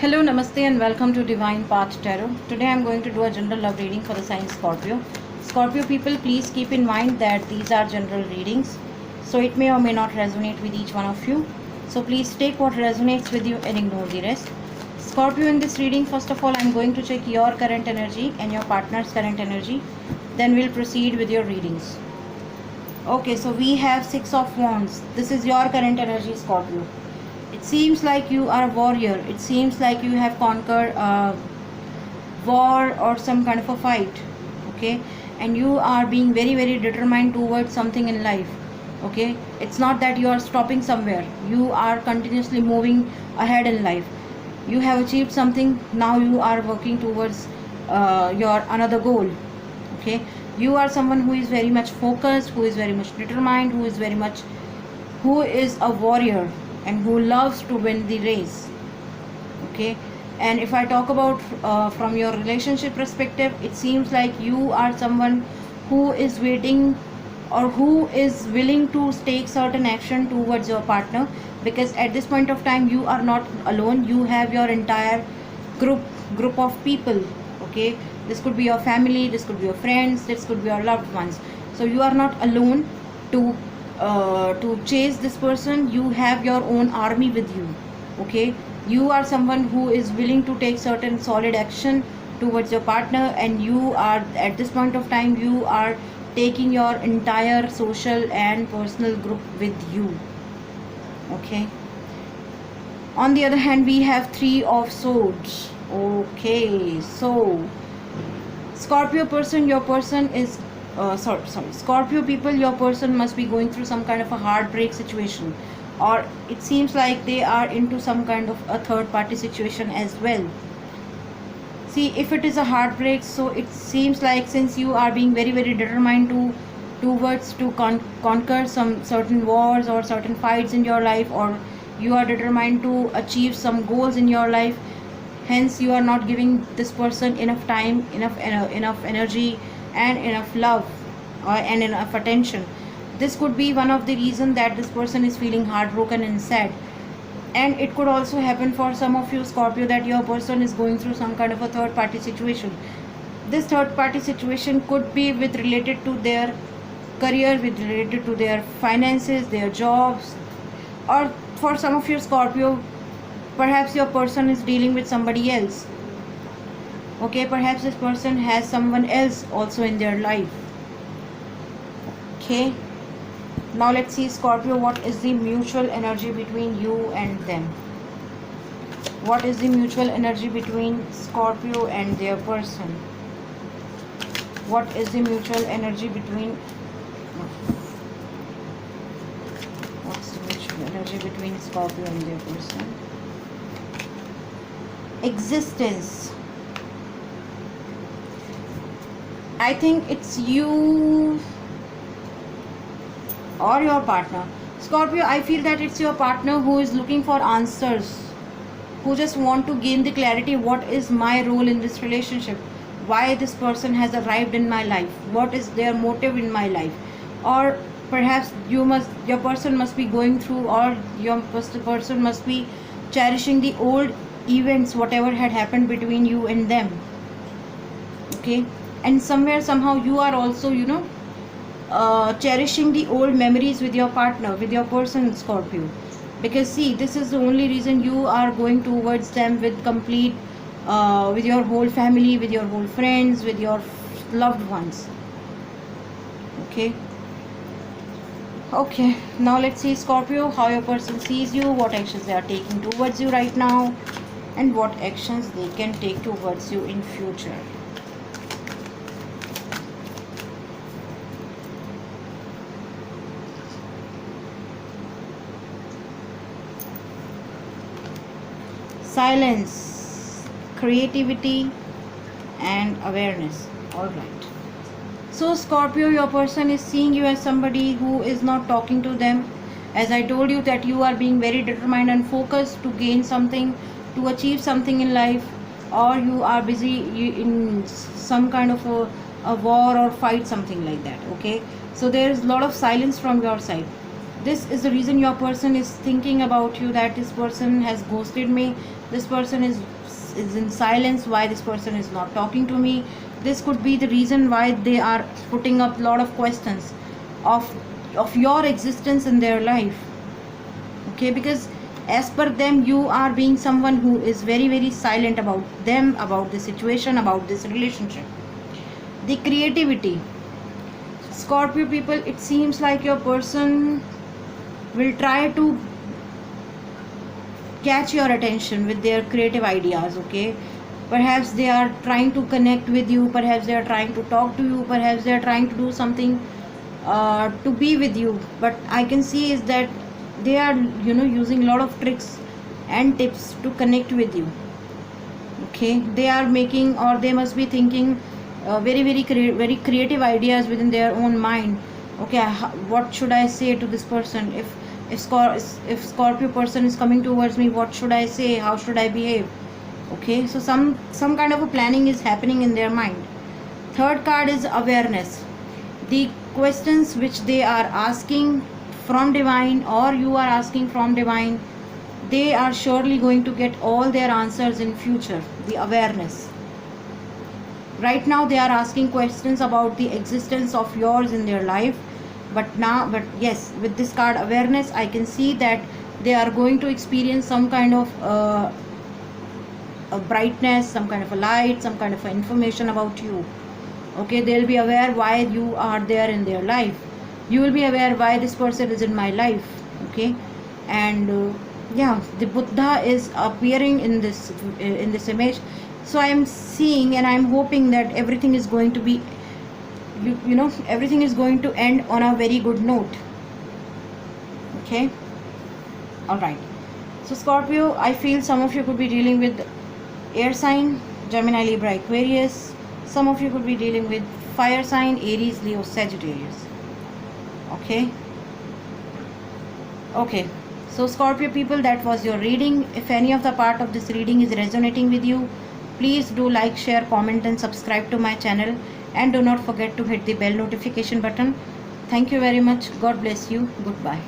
Hello, Namaste, and welcome to Divine Path Tarot. Today I am going to do a general love reading for the sign Scorpio. Scorpio people, please keep in mind that these are general readings, so it may or may not resonate with each one of you. So please take what resonates with you and ignore the rest. Scorpio, in this reading, first of all, I am going to check your current energy and your partner's current energy. Then we'll proceed with your readings. Okay, so we have Six of Wands. This is your current energy, Scorpio. It seems like you are a warrior. It seems like you have conquered a war or some kind of a fight. Okay, and you are being very determined towards something in life. Okay, it's not that you are stopping somewhere. You are continuously moving ahead in life. You have achieved something. Now you are working towards your another goal. Okay, you are someone who is very much focused, who is very much determined, who is a warrior and who loves to win the race. Okay, and if I talk about from your relationship perspective, it seems like you are someone who is waiting or who is willing to take certain action towards your partner, because at this point of time you are not alone. You have your entire group of people. Okay, this could be your family, this could be your friends, this could be your loved ones. So you are not alone to chase this person. You have your own army with you. Okay, you are someone who is willing to take certain solid action towards your partner, and you are at this point of time you are taking your entire social and personal group with you. Okay, on the other hand, we have Three of Swords. Okay, so Scorpio person, your person is Scorpio people, your person must be going through some kind of a heartbreak situation, or it seems like they are into some kind of a third party situation as well. See, if it is a heartbreak, so it seems like since you are being very determined to conquer some certain wars or certain fights in your life, or you are determined to achieve some goals in your life, hence you are not giving this person enough time, enough energy and enough love and enough attention. This could be one of the reasons that this person is feeling heartbroken and sad. And it could also happen for some of you, Scorpio, that your person is going through some kind of a third party situation. This third party situation could be with related to their career, with related to their finances, their jobs, or for some of you, Scorpio, perhaps your person is dealing with somebody else. Okay, perhaps this person has someone else also in their life. Okay, now let's see, Scorpio, what is the mutual energy between you and them? What is the mutual energy between Scorpio and their person? What is the mutual energy between what's the mutual energy between Scorpio and their person? Existence. I think it's you or your partner. Scorpio, I feel that it's your partner who is looking for answers, who just want to gain the clarity, what is my role in this relationship, why this person has arrived in my life, what is their motive in my life. Or perhaps your person must be going through, or your person must be cherishing the old events, whatever had happened between you and them. Okay, and somehow you are also cherishing the old memories with your partner, with your person, Scorpio, because see, this is the only reason you are going towards them with complete with your whole family, with your whole friends, with your loved ones. Okay, now let's see, Scorpio, how your person sees you, what actions they are taking towards you right now, and what actions they can take towards you in future. Silence, creativity and awareness. All right, so Scorpio, your person is seeing you as somebody who is not talking to them. As I told you that you are being very determined and focused to gain something, to achieve something in life, or you are busy in some kind of a war or fight, something like that. Okay, so there is a lot of silence from your side. This is the reason your person is thinking about you, that this person has ghosted me, this person is in silence, why this person is not talking to me. This could be the reason why they are putting up a lot of questions of your existence in their life. Okay, because as per them you are being someone who is very very silent about them, about the situation, about this relationship. The creativity, Scorpio people, it seems like your person will try to catch your attention with their creative ideas. Okay, perhaps they are trying to connect with you, perhaps they are trying to talk to you, perhaps they are trying to do something to be with you, but I can see is that they are using a lot of tricks and tips to connect with you. Okay, they are making, or they must be thinking very very creative ideas within their own mind. Okay, what should I say to this person? If Scorpio person is coming towards me, what should I say, how should I behave? Okay, so some kind of a planning is happening in their mind. Third card is awareness. The questions which they are asking from divine, or you are asking from divine, they are surely going to get all their answers in future. The awareness, right now they are asking questions about the existence of yours in their life, but yes, with this card awareness, I can see that they are going to experience some kind of a brightness, some kind of a light, some kind of information about you. Okay, they'll be aware why you are there in their life. You will be aware why this person is in my life. Okay, and yeah, the Buddha is appearing in this image. So I am seeing and I am hoping that everything is going to be everything is going to end on a very good note. Okay, all right. So Scorpio, I feel some of you could be dealing with air sign, Gemini, Libra, Aquarius. Some of you could be dealing with fire sign, Aries, Leo, Sagittarius. Okay, so Scorpio people, that was your reading. If any of the part of this reading is resonating with you, please do like, share, comment and subscribe to my channel, and do not forget to hit the bell notification button. Thank you very much. God bless you. Goodbye.